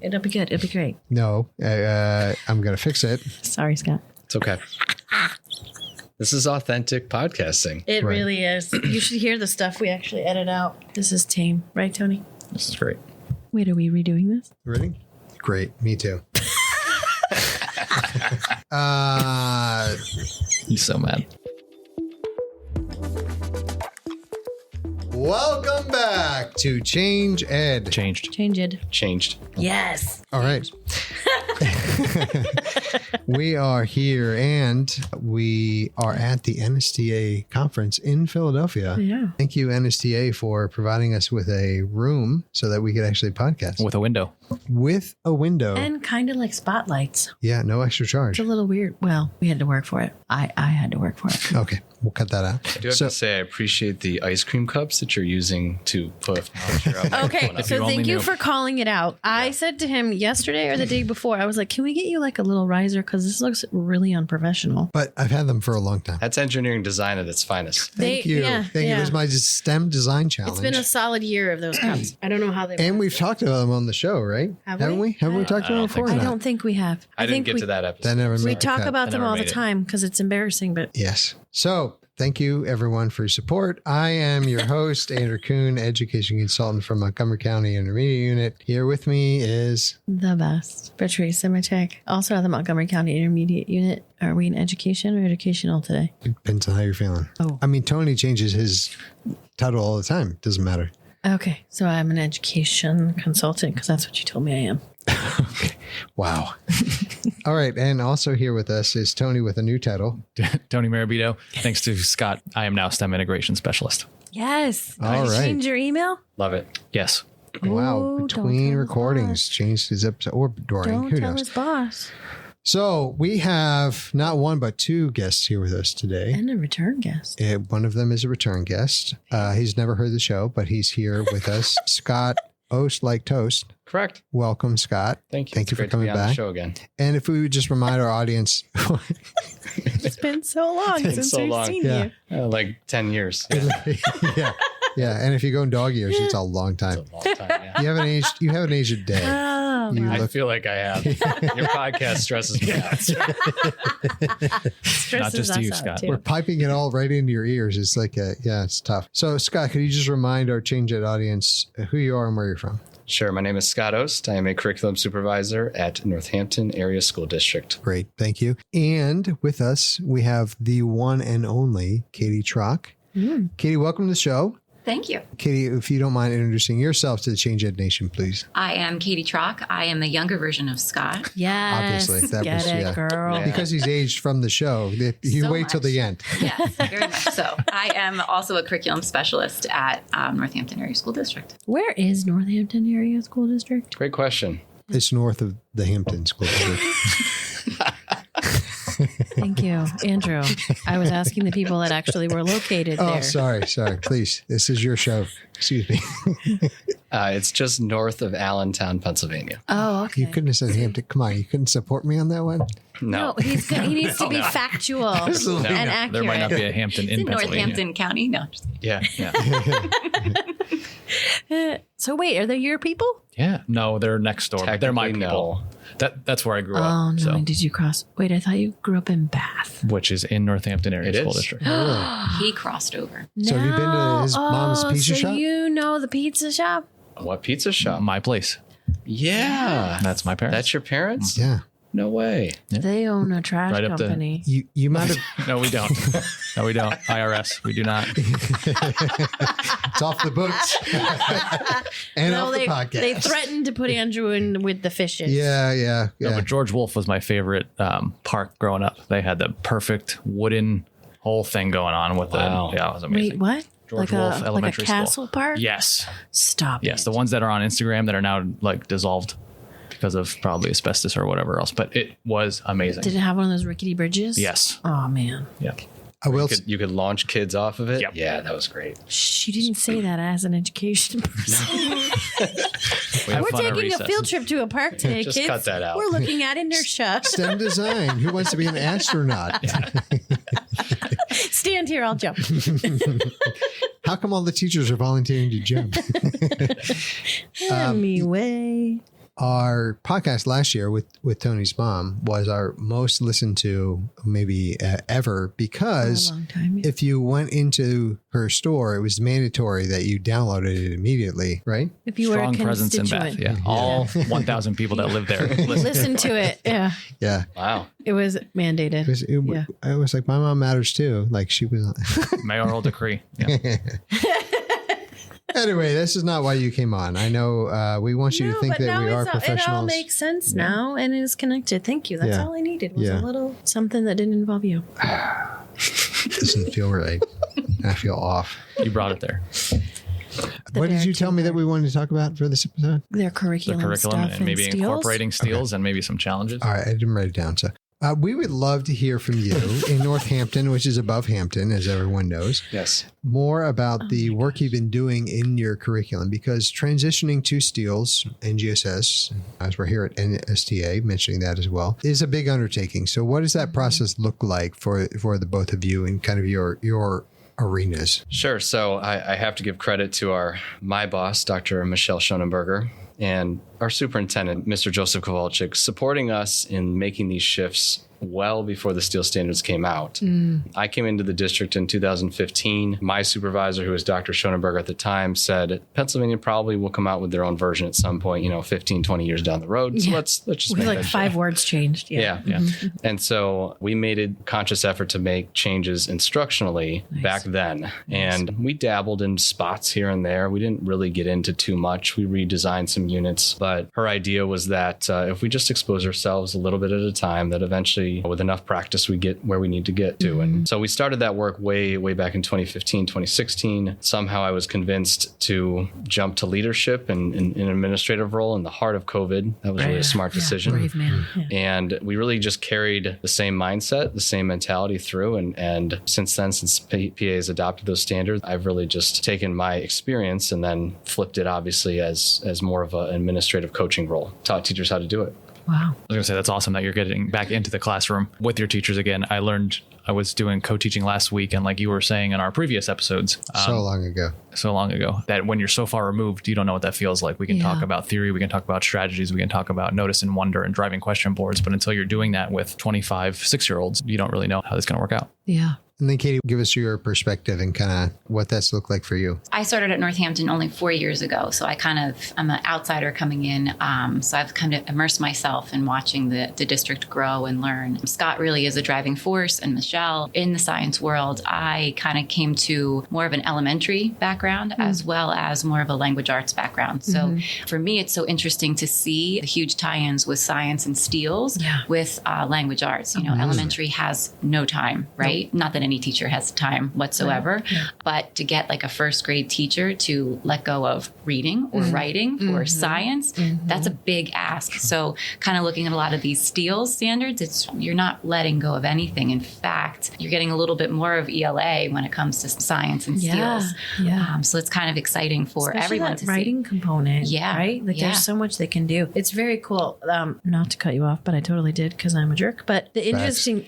It'll be good. It'll be great. No, I'm going to fix it. Sorry, Scott. It's okay. This is authentic podcasting. It really is. You should hear the stuff we actually edit out. This is tame. Right, Tony? This is great. Wait, are we redoing this? Ready? Great. Me too. He's so mad. Welcome back to Change Ed. Changed. Change it. Changed. Yes. All right. We are here and we are at the NSTA conference in Philadelphia. Yeah. Thank you, NSTA, for providing us with a room so that we could actually podcast. With a window. With a window. And kind of like spotlights. Yeah, no extra charge. It's a little weird. Well, we had to work for it. I had to work for it. Okay, we'll cut that out. I do have to say I appreciate the ice cream cups that you're using to put moisture up. Okay, so thank you for calling it out. I said to him yesterday or the day before, I was like, can we get you like a little riser? Because this looks really unprofessional. But I've had them for a long time. That's engineering design at its finest. Thank you. Thank you. It was my STEM design challenge. It's been a solid year of those cups. I don't know how they And we've talked about them on the show, right? Haven't we? Haven't we talked about them before? I don't think we have. I didn't think get to that episode. That never We made the talk cut. about them never all the made it. time because it's embarrassing, but Yes. So thank you, everyone, for your support. I am your host, Andrew Kuhn, education consultant from Montgomery County Intermediate Unit. Here with me is the best. Patrice Simichek, also at the Montgomery County Intermediate Unit. Are we in education or educational today? Depends on how you're feeling. Oh. I mean, Tony changes his title all the time. Doesn't matter. Okay, so I'm an education consultant because that's what you told me I am. Okay. Wow. All right. And also here with us is Tony with a new title. Tony Marabito. Thanks to Scott, I am now STEM integration specialist. Yes. All Did you right. change your email? Love it. Yes. Wow. Ooh, don't Between tell recordings, his boss. changed his episode or during. Don't Who tell knows? his boss. So we have not one, but two guests here with us today. And a return guest. One of them is a return guest. He's never heard the show, but he's here with us. Scott Oste like toast. Correct. Welcome, Scott. Thank you. Thank It's you for great to coming be on back. the show again. And if we would just remind our audience, It's been so long been since so we've long. seen Yeah. you. Like 10 years. yeah. And if you go in dog years, it's a long time. It's a long time, yeah. You haven't aged a day. Oh, You I look- feel like I have. Your podcast stresses me out. stresses Not just us you, out, Scott. too. We're piping it all right into your ears. It's like, it's tough. So, Scott, could you just remind our Change Ed audience who you are and where you're from? Sure. My name is Scott Oste. I am a curriculum supervisor at Northampton Area School District. Great. Thank you. And with us, we have the one and only Katie Trach. Katie, welcome to the show. Thank you. Katie, if you don't mind introducing yourself to the Change Ed Nation, please. I am Katie Trach. I am the younger version of Scott. Yes. Obviously, that Get was- it, yeah. girl. Yeah. Because he's aged from the show. You So wait till much. the end. Yes, very much so. I am also a curriculum specialist at Northampton Area School District. Where is Northampton Area School District? Great question. It's north of the Hampton School District. Thank you, Andrew. I was asking the people that actually were located Oh, there. sorry. Please. This is your show. Excuse me. It's just north of Allentown, Pennsylvania. Oh, okay. You couldn't have said Hampton. Come on. You couldn't support me on that one? No, he's good. He needs to be factual Absolutely and not. accurate. There might not be a Hampton It's in in Pennsylvania. Northampton County. No, just Yeah. So wait, are they your people? Yeah. No, they're next door. They're my Technically, people. That's where I grew Oh up. no! So, Did you cross? Wait, I thought you grew up in Bath. which is in Northampton Area It School is. District. he crossed over. So have you been to his mom's pizza so shop? You know the pizza shop? What pizza shop? My place. Yeah. That's my parents. That's your parents? Yeah. No way. Yeah. They own a trash Right up the- company. You might have. No, we don't. No, we don't. IRS. We do not. It's off the books. And off the podcast. they threatened to put Andrew in with the fishes. Yeah. No, but George Wolfe was my favorite park growing up. They had the perfect wooden whole thing going on with Wow. the. Yeah, it was amazing. Wait, what? George like Wolfe a Elementary like a castle School. park? Yes. Stop. Yes. it. The ones that are on Instagram that are now like dissolved because of probably asbestos or whatever else. But it was amazing. Did it have one of those rickety bridges? Yes. Oh man. Yeah. I will. You could launch kids off of it? Yep. Yeah, that was great. She didn't say that as an education person. We have We're fun at taking a recess. field trip to a park today, Just kids. cut that out. We're looking at inertia. STEM design. Who wants to be an astronaut? Stand here, I'll jump. How come all the teachers are volunteering to jump? Me way. our podcast last year with Tony's mom was our most listened to maybe ever, because For a long time, yeah. if you went into her store, it was mandatory that you downloaded it immediately, right? If you Strong were a presence in Beth. constituent. Yeah. All 1,000 people that live there Listen to it. Yeah. Yeah. Wow. It was mandated. I was like, my mom matters too. Like she was. Mayoral decree. Yeah. Anyway, this is not why you came on. I know we want you to think that we are professionals. It all makes sense now and is connected. Thank you. That's Yeah. all I needed was Yeah. a little something that didn't involve you. Doesn't feel right. I feel off. You brought it there. What did you tell me that we wanted to talk about for this episode? Their The curriculum, curriculum stuff and maybe steals. incorporating steals and maybe some challenges. All right, I didn't write it down. So we would love to hear from you in Northampton, which is above Hampton, as everyone knows, Yes. more about the work you've been doing in your curriculum, because transitioning to steals and GSS, as we're here at NSTA mentioning that as well, is a big undertaking. So what does that process look like for the both of you and kind of your arenas? Sure. So I have to give credit to my boss, Dr. Michelle Schonenberger, and our superintendent, Mr. Joseph Kowalczyk, supporting us in making these shifts well before the steel standards came out. I came into the district in 2015. My supervisor, who was Dr. Schonenberger at the time, said Pennsylvania probably will come out with their own version at some point, 15, 20 years down the road. So Yeah. let's just We make like that 5 shift. words changed. Yeah. Yeah. And so we made a conscious effort to make changes instructionally back then. And we dabbled in spots here and there. We didn't really get into too much. We redesigned some units. But her idea was that if we just expose ourselves a little bit at a time, that eventually with enough practice, we get where we need to get to. And so we started that work way back in 2015, 2016. Somehow I was convinced to jump to leadership and in an administrative role in the heart of COVID. That was really a smart decision. Brave man. Yeah. And we really just carried the same mindset, the same mentality through. And since then, since PA has adopted those standards, I've really just taken my experience and then flipped it obviously as more of an administrative coaching role, taught teachers how to do it. Wow. I was going to say, that's awesome that you're getting back into the classroom with your teachers again. I was doing co-teaching last week, and like you were saying in our previous episodes, So long ago, that when you're so far removed, you don't know what that feels like. We can talk about theory, we can talk about strategies, we can talk about notice and wonder and driving question boards, but until you're doing that with 25, 6-year-olds, you don't really know how this is going to work out. Yeah. and then Katie, give us your perspective and kind of what that's looked like for you. I started at Northampton only 4 years ago, so I'm an outsider coming in. So I've kind of immersed myself in watching the district grow and learn. Scott really is a driving force, and Michelle. In the science world, I kind of came to more of an elementary background as well as more of a language arts background. So for me, it's so interesting to see the huge tie-ins with science and steels with language arts. You know, elementary has no time, right? Not that any teacher has time whatsoever, but to get like a first grade teacher to let go of reading or writing for science, that's a big ask. So kind of looking at a lot of these steels standards, you're not letting go of anything. In fact, you're getting a little bit more of ELA when it comes to science and steels. So it's kind of exciting for Especially everyone that to writing see. component. Right? Like there's so much they can do. It's very cool. Not to cut you off, but I totally did because I'm a jerk. But the interesting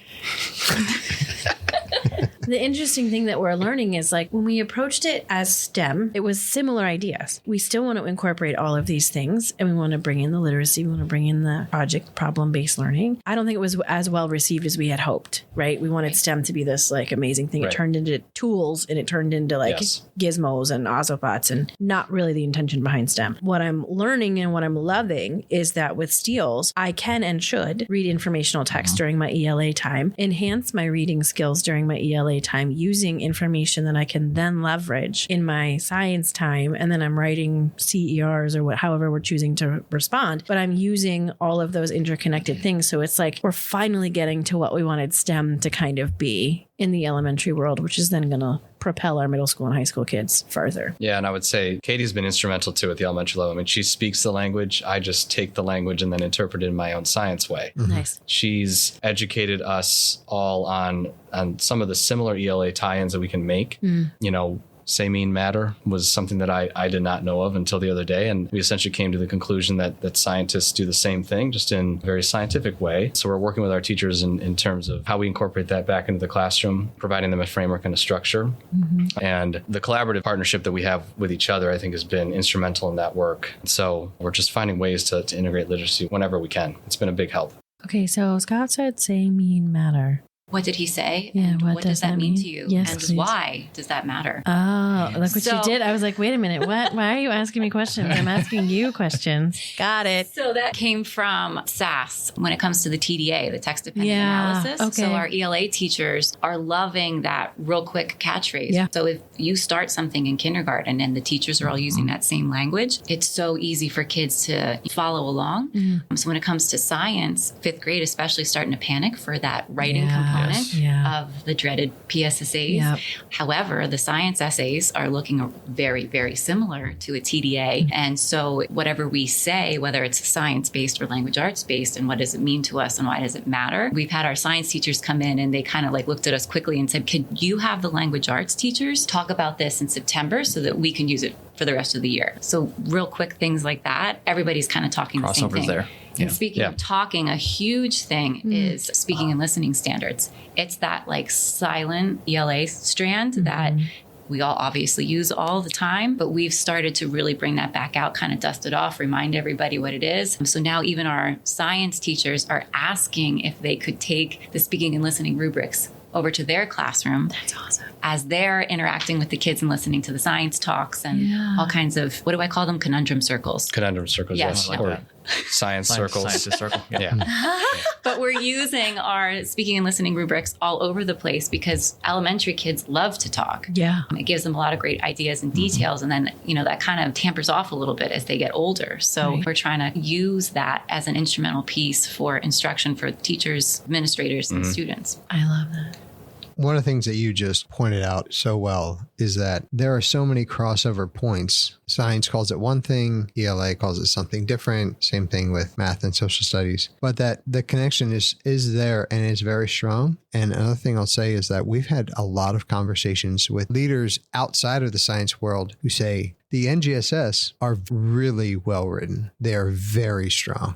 the interesting thing that we're learning is like when we approached it as STEM, it was similar ideas. We still want to incorporate all of these things, and we want to bring in the literacy, we want to bring in the project problem-based learning. I don't think it was as well received as we had hoped, right? We wanted STEM to be this like amazing thing. It turned into tools, and it turned into like gizmos and Ozobots, and not really the intention behind STEM. What I'm learning and what I'm loving is that with steels, I can and should read informational text during my ELA time, enhance my reading skills during my ELA time using information that I can then leverage in my science time, and then I'm writing CERs or however we're choosing to respond, but I'm using all of those interconnected things. So it's like we're finally getting to what we wanted STEM to kind of be in the elementary world, which is then going to propel our middle school and high school kids further. Yeah, and I would say Katie's been instrumental too at the elementary level. I mean, she speaks the language. I just take the language and then interpret it in my own science way. Nice. She's educated us all on some of the similar ELA tie-ins that we can make. You know, say, mean, matter was something that I did not know of until the other day. And we essentially came to the conclusion that scientists do the same thing, just in a very scientific way. So we're working with our teachers in terms of how we incorporate that back into the classroom, providing them a framework and a structure. And the collaborative partnership that we have with each other, I think, has been instrumental in that work. So we're just finding ways to integrate literacy whenever we can. It's been a big help. Okay, so Scott said say, mean, matter. What did he say? Yeah, and what does that mean mean? to you? Yes, and please. why does that matter? Oh, look what So- you did. I was like, wait a minute. What? Why are you asking me questions? I'm asking you questions. Got it. So that came from SAS when it comes to the TDA, the text dependent Yeah, analysis. okay. So our ELA teachers are loving that real quick catchphrase. Yeah. So if you start something in kindergarten and the teachers are all using that same language, it's so easy for kids to follow along. So when it comes to science, fifth grade especially starting to panic for that writing Yeah. component Yeah. of the dreaded PSSAs. Yep. However, the science essays are looking very, very similar to a TDA. And so whatever we say, whether it's science-based or language arts-based, and what does it mean to us and why does it matter? We've had our science teachers come in and they kind of like looked at us quickly and said, could you have the language arts teachers talk about this in September so that we can use it for the rest of the year? So real quick things like that, everybody's kind of talking the same Crossovers thing. there. And speaking of talking, a huge thing is speaking and listening standards. It's that like silent ELA strand that we all obviously use all the time, but we've started to really bring that back out, kind of dust it off, remind everybody what it is. So now even our science teachers are asking if they could take the speaking and listening rubrics over to their classroom. That's awesome. As they're interacting with the kids and listening to the science talks and all kinds of, what do I call them? Conundrum circles. Conundrum circles, Yes. yes. I like Or that. science circles. Scientist circle. Yeah. But we're using our speaking and listening rubrics all over the place because elementary kids love to talk. Yeah. It gives them a lot of great ideas and details. And then, that kind of tampers off a little bit as they get older. So Right. we're trying to use that as an instrumental piece for instruction for teachers, administrators, and students. I love that. One of the things that you just pointed out so well is that there are so many crossover points. Science calls it one thing, ELA calls it something different. Same thing with math and social studies. But that the connection is there and is very strong. And another thing I'll say is that we've had a lot of conversations with leaders outside of the science world who say the NGSS are really well written. They are very strong.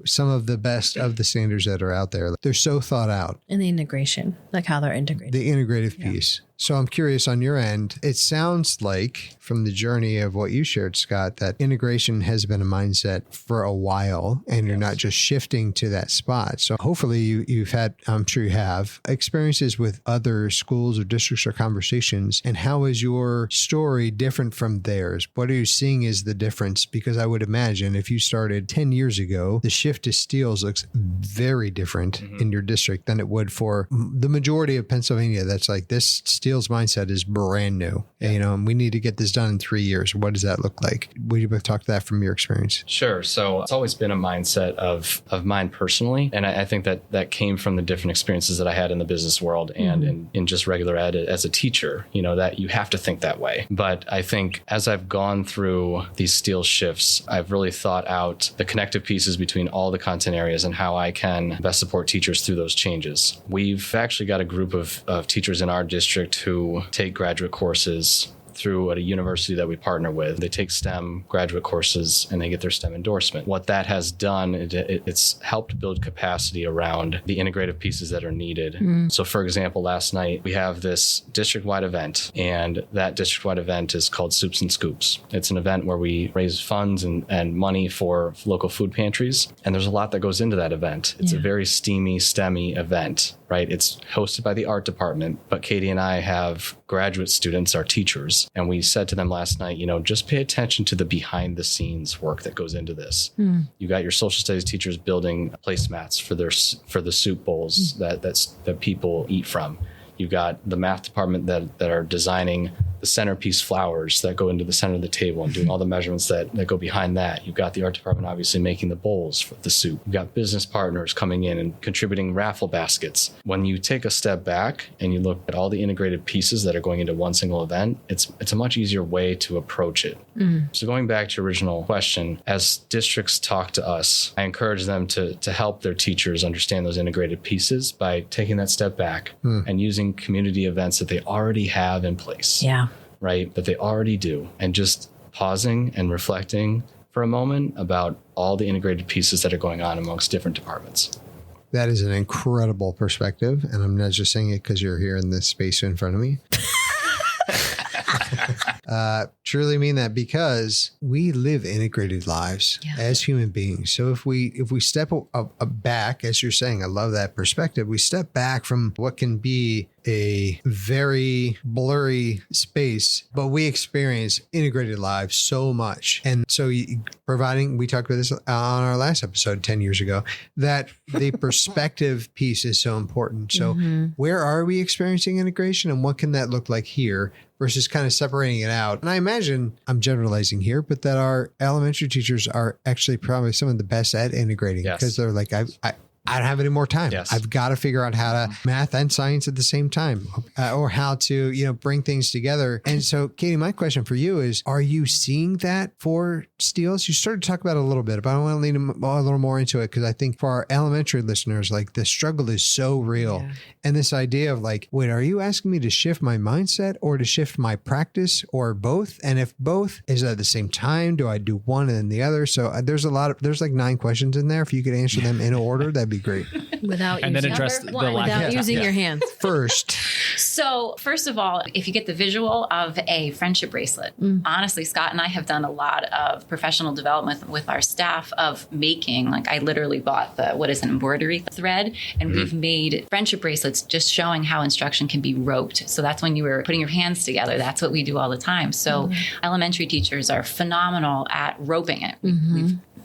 Some of the best of the standards that are out there. They're so thought out. And the integration, like how they're integrated. The integrative piece. So I'm curious on your end, it sounds like from the journey of what you shared, Scott, that integration has been a mindset for a while and you're not just shifting to that spot. So hopefully you've had, I'm sure you have, experiences with other schools or districts or conversations. And how is your story different from theirs? What are you seeing is the difference? Because I would imagine if you started 10 years ago, the shift to steels looks very different in your district than it would for the majority of Pennsylvania. That's like this steels mindset is brand new, and we need to get this done in 3 years. What does that look like? Would you both talk to that from your experience? Sure. So it's always been a mindset of mine personally. And I think that came from the different experiences that I had in the business world and in just regular ed as a teacher, that you have to think that way. But I think as I've gone through these steel shifts, I've really thought out the connective pieces between all the content areas and how I can best support teachers through those changes. We've actually got a group of teachers in our district who take graduate courses through at a university that we partner with. They take STEM graduate courses and they get their STEM endorsement. What that has done, it's helped build capacity around the integrative pieces that are needed. So for example, last night we have this district-wide event, and that district-wide event is called Soups and Scoops. It's an event where we raise funds and money for local food pantries. And there's a lot that goes into that event. It's a very steamy, STEMmy event, right? It's hosted by the art department, but Katie and I have graduate students, our teachers, and we said to them last night, just pay attention to the behind the scenes work that goes into this. You got your social studies teachers building placemats for the soup bowls that people eat from. You've got the math department that are designing the centerpiece flowers that go into the center of the table and doing all the measurements that go behind that. You've got the art department obviously making the bowls for the soup. You've got business partners coming in and contributing raffle baskets. When you take a step back and you look at all the integrated pieces that are going into one single event, it's a much easier way to approach it. So going back to your original question, as districts talk to us, I encourage them to help their teachers understand those integrated pieces by taking that step back and using community events that they already have in place. Yeah. right, that they already do, and just pausing and reflecting for a moment about all the integrated pieces that are going on amongst different departments. That is an incredible perspective. And I'm not just saying it because you're here in this space in front of me. Truly mean that, because we live integrated lives as human beings. So if we step back, as you're saying, I love that perspective. We step back from what can be a very blurry space, but we experience integrated lives so much. And so providing, we talked about this on our last episode 10 years ago, that the perspective piece is so important. So where are we experiencing integration, and what can that look like here versus kind of separating it out? And I imagine, I'm generalizing here, but that our elementary teachers are actually probably some of the best at integrating, because they're like, I don't have any more time. Yes. I've got to figure out how to math and science at the same time, or how to, bring things together. And so, Katie, my question for you is, are you seeing that for Steeles? You started to talk about it a little bit, but I want to lean a little more into it, because I think for our elementary listeners, like, the struggle is so real. Yeah. And this idea of like, wait, are you asking me to shift my mindset or to shift my practice, or both? And if both, is it at the same time? Do I do one and then the other? So there's like 9 questions in there. If you could answer them in order, that'd be great. Without and using, then address the lack without using your hands. First. So first of all, if you get the visual of a friendship bracelet, honestly, Scott and I have done a lot of professional development with our staff of making, like, I literally bought an embroidery thread, and we've made friendship bracelets just showing how instruction can be roped. So that's when you were putting your hands together. That's what we do all the time. So elementary teachers are phenomenal at roping it.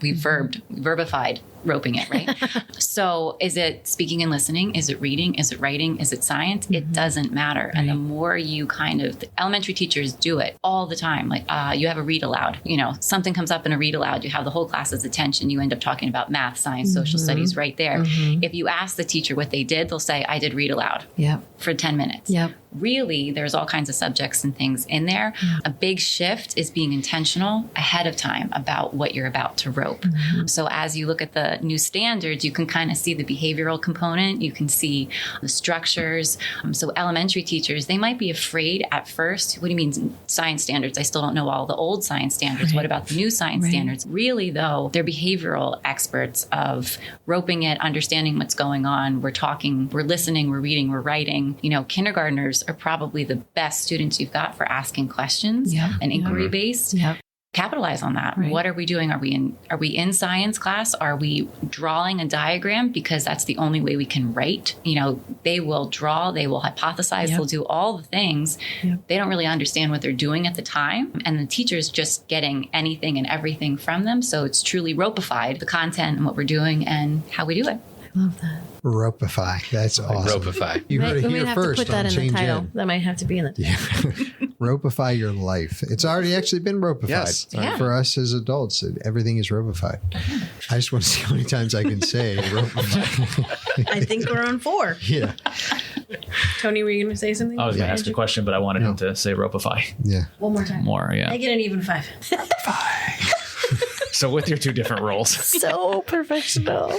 We've verbified roping it, right? So is it speaking and listening? Is it reading? Is it writing? Is it science? It doesn't matter. Right. And the more you the elementary teachers do it all the time. Like, you have a read aloud, something comes up in a read aloud, you have the whole class's attention. You end up talking about math, science, social studies right there. If you ask the teacher what they did, they'll say, I did read aloud for 10 minutes. Really, there's all kinds of subjects and things in there. A big shift is being intentional ahead of time about what you're about to rope. So as you look at the new standards, you can kind of see the behavioral component. You can see the structures. So elementary teachers, they might be afraid at first. What do you mean science standards? I still don't know all the old science standards. What about the new science standards? Really, though, they're behavioral experts of roping it, understanding what's going on. We're talking, we're listening, we're reading, we're writing. Kindergartners are probably the best students you've got for asking questions and inquiry based. Capitalize on that. Right. What are we doing? Are we in science class? Are we drawing a diagram? Because that's the only way we can write. They will draw, they will hypothesize, they'll do all the things. They don't really understand what they're doing at the time. And the teacher's just getting anything and everything from them. So it's truly ropified, the content and what we're doing and how we do it. I love that. Ropify. That's awesome. Ropify. You heard it we here might have first. to put that in the Change title. Ed. That might have to be in the title. Ropify your life. It's already actually been ropified. Yes. For us as adults. Everything is ropified. I just want to see how many times I can say ropify. I think we're on 4. Yeah. Tony, were you going to say something? I was going to ask a question, but I wanted him to say ropify. Yeah. One more time. I get an even 5. So with your 2 different roles. So professional.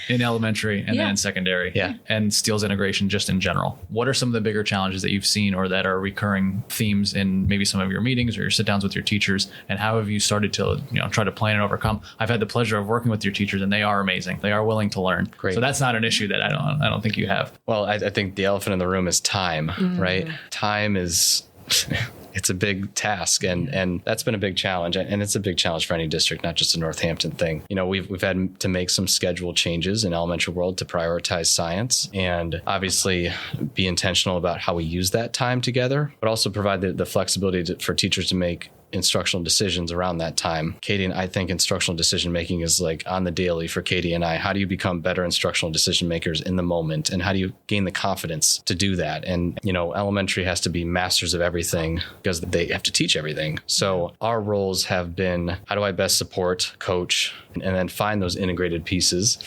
In elementary and then in secondary. And Steeles integration just in general. What are some of the bigger challenges that you've seen or that are recurring themes in maybe some of your meetings or your sit downs with your teachers? And how have you started to try to plan and overcome? I've had the pleasure of working with your teachers and they are amazing. They are willing to learn. Great. So that's not an issue that I don't think you have. Well, I think the elephant in the room is time, right? Time is... It's a big task, and that's been a big challenge, and it's a big challenge for any district, not just a Northampton thing. We've had to make some schedule changes in elementary world to prioritize science, and obviously be intentional about how we use that time together, but also provide the flexibility for teachers to make instructional decisions around that time. Katie and I think instructional decision making is like on the daily for Katie and I. How do you become better instructional decision makers in the moment? And how do you gain the confidence to do that? And, elementary has to be masters of everything because they have to teach everything. So our roles have been, how do I best support, coach, and then find those integrated pieces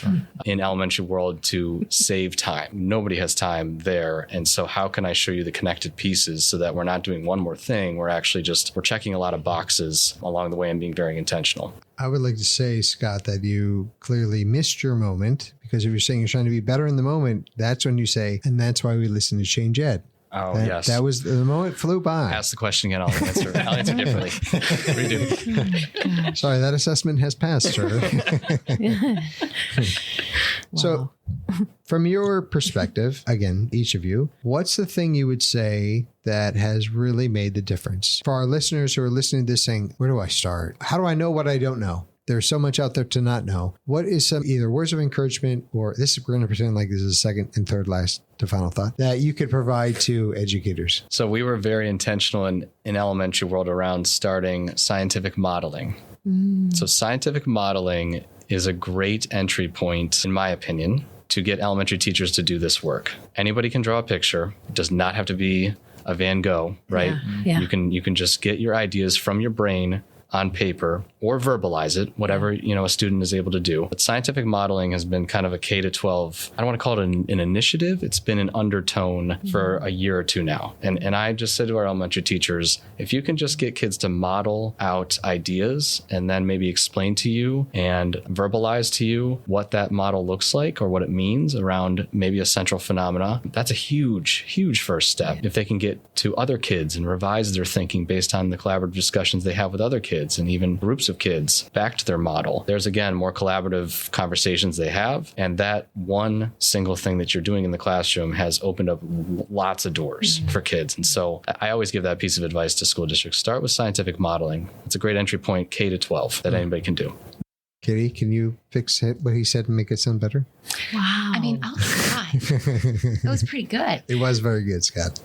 in elementary world to save time. Nobody has time there. And so how can I show you the connected pieces so that we're not doing one more thing? We're actually we're checking a lot of boxes along the way and being very intentional. I would like to say, Scott, that you clearly missed your moment, because if you're saying you're trying to be better in the moment, that's when you say, and that's why we listen to Change Ed. Oh, yes. That was the moment flew by. Ask the question again. I'll answer differently. Redo. Sorry, that assessment has passed, sir. So, from your perspective, again, each of you, what's the thing you would say that has really made the difference? For our listeners who are listening to this saying, where do I start? How do I know what I don't know? There's so much out there to not know. What is some either words of encouragement or this, we're going to pretend like this is a second and third last to final thought that you could provide to educators? So we were very intentional in elementary world around starting scientific modeling. So scientific modeling is a great entry point, in my opinion, to get elementary teachers to do this work. Anybody can draw a picture. It does not have to be a Van Gogh, right? Yeah. You can just get your ideas from your brain on paper or verbalize it, whatever, a student is able to do. But scientific modeling has been kind of a K to 12, I don't want to call it an initiative. It's been an undertone for a year or two now. And I just said to our elementary teachers, if you can just get kids to model out ideas and then maybe explain to you and verbalize to you what that model looks like or what it means around maybe a central phenomena, that's a huge, huge first step. If they can get to other kids and revise their thinking based on the collaborative discussions they have with other kids and even groups of kids back to their model, there's again more collaborative conversations they have. And that one single thing that you're doing in the classroom has opened up lots of doors for kids. And so I always give that piece of advice to school districts. Start with scientific modeling. It's a great entry point, K to 12, that anybody can do. Katie, can you fix what he said and make it sound better? Wow. I mean, I'll try. It was pretty good. It was very good, Scott.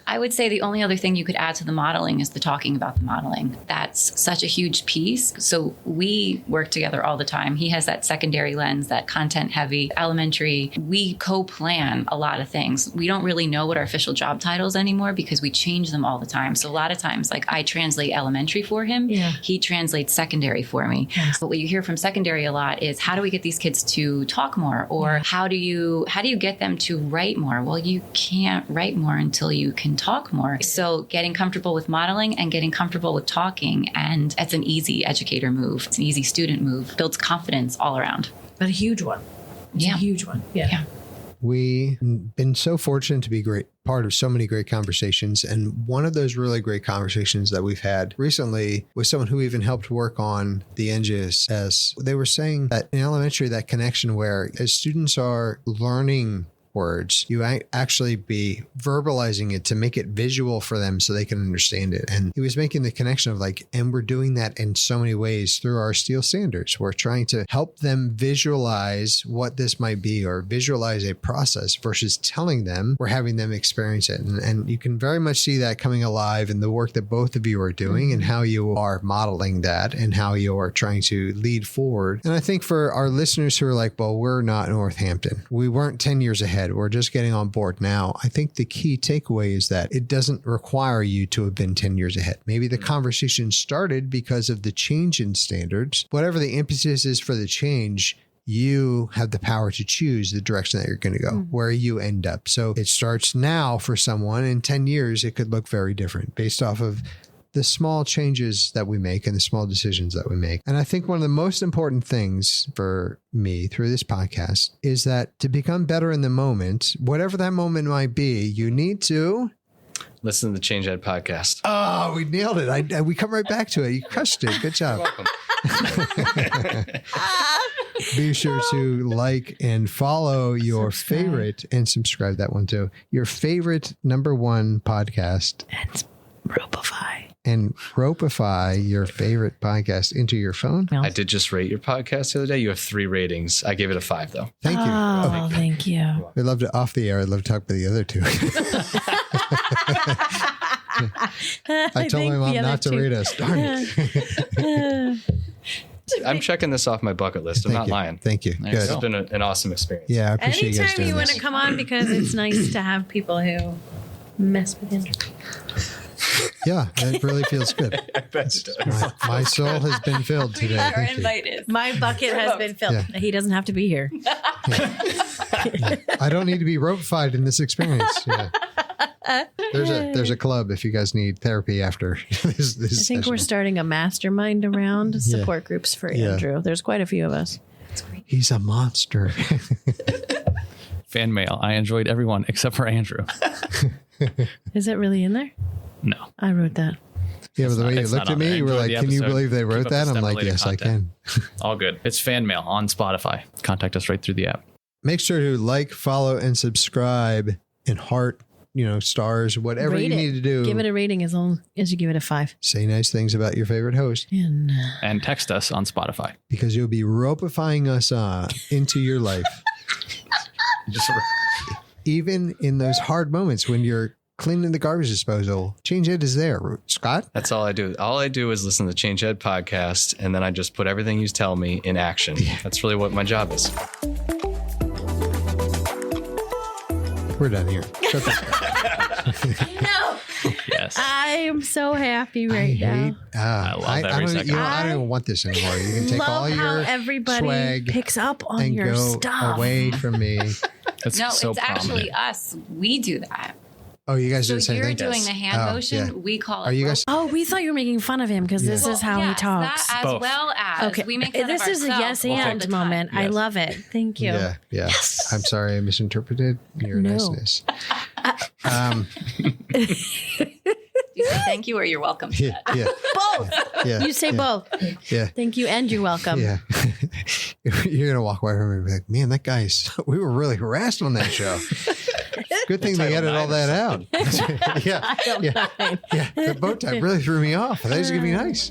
I would say the only other thing you could add to the modeling is the talking about the modeling. That's such a huge piece. So we work together all the time. He has that secondary lens, that content heavy elementary. We co-plan a lot of things. We don't really know what our official job titles anymore because we change them all the time. So a lot of times, like I translate elementary for him. Yeah. He translates secondary for me. Yes. But what you hear from secondary a lot is how do we get these kids to talk more, or how do you get them to write more? Well, you can't write more until you can talk more. So getting comfortable with modeling and getting comfortable with talking, and it's an easy educator move. It's an easy student move. Builds confidence all around. But a huge one. It's a huge one. Yeah. We've been so fortunate to be part of so many great conversations. And one of those really great conversations that we've had recently was someone who even helped work on the NGSS. They were saying that in elementary, that connection where as students are learning words, you actually be verbalizing it to make it visual for them so they can understand it. And he was making the connection of and we're doing that in so many ways through our STEEL standards. We're trying to help them visualize what this might be or visualize a process versus telling them. We're having them experience it. And you can very much see that coming alive in the work that both of you are doing and how you are modeling that and how you are trying to lead forward. And I think for our listeners who are like, well, we're not Northampton. We weren't 10 years ahead. We're just getting on board now. I think the key takeaway is that it doesn't require you to have been 10 years ahead. Maybe the conversation started because of the change in standards. Whatever the impetus is for the change, you have the power to choose the direction that you're going to go, where you end up. So it starts now for someone. In 10 years, it could look very different based off of the small changes that we make and the small decisions that we make. And I think one of the most important things for me through this podcast is that to become better in the moment, whatever that moment might be, you need to Listen to the Change Ed podcast. Oh, we nailed it. We come right back to it. You crushed it. Good job. You're welcome. Be sure to like and follow your favorite and subscribe that one too. Your favorite #1 podcast. And Ropify. And Ropify your favorite podcast into your phone. I did just rate your podcast the other day. You have 3 ratings. I gave it a 5 though. Thank you. Oh, thank you. We'd love to off the air. I'd love to talk about the other 2. I told my mom not to rate us. Darn it. I'm checking this off my bucket list. I'm not lying. Thank you. This has Good. been an awesome experience. Yeah, I appreciate you guys Anytime doing you want this. to come on, because it's nice to have people who mess with Andrew. Yeah, it really feels good. My soul has been filled today. Thank you. My bucket has been filled. Yeah. He doesn't have to be here. I don't need to be ropified in this experience. Yeah. There's a club if you guys need therapy after this I think we're session. starting a mastermind around support groups for Andrew. There's quite a few of us. He's a monster. Fan mail. I enjoyed everyone except for Andrew. Is it really in there? No. I wrote that. Yeah, but the way you it's looked not at on me, there. you were Enjoy like, the can you episode. believe they Keep wrote up that? the I'm like, STEM-related yes, I content. can. All good. It's fan mail on Spotify. Contact us right through the app. Make sure to like, follow, and subscribe and heart, stars, whatever Rate you it. need to do. Give it a rating as long as you give it a 5. Say nice things about your favorite host And text us on Spotify. because you'll be ropifying us into your life. Just Even in those hard moments when you're cleaning the garbage disposal, Change Ed is there. Scott? That's all I do. All I do is listen to the Change Ed podcast, and then I just put everything you tell me in action. That's really what my job is. We're done here. Shut the No. yes. I am so happy right now. I love every don't, second. I don't even want this anymore. You can take Love all how your everybody swag picks up on and your go stuff. away from me. It's No, so it's actually us. We do that. Oh, you guys do So the same you're thing? doing the hand Oh, motion. yeah. We call it. Are you guys? Oh, we thought you were making fun of him because this is how he talks. That as Both. well as Okay, we make fun this of is a yes ourselves all and the time. moment. I Yes. love it. Thank you. Yeah. Yes. I'm sorry I misinterpreted your No. niceness. You say thank you or you're welcome. Yeah. Yeah. Both. Yeah. You say yeah, both. Yeah. Thank you and you're welcome. Yeah. You're going to walk away from it and be like, man, that guy's, we were really harassed on that show. Good thing they edited all that out. Yeah. I don't Yeah. mind. Yeah. The bow tie really threw me off. I thought he was going to be nice.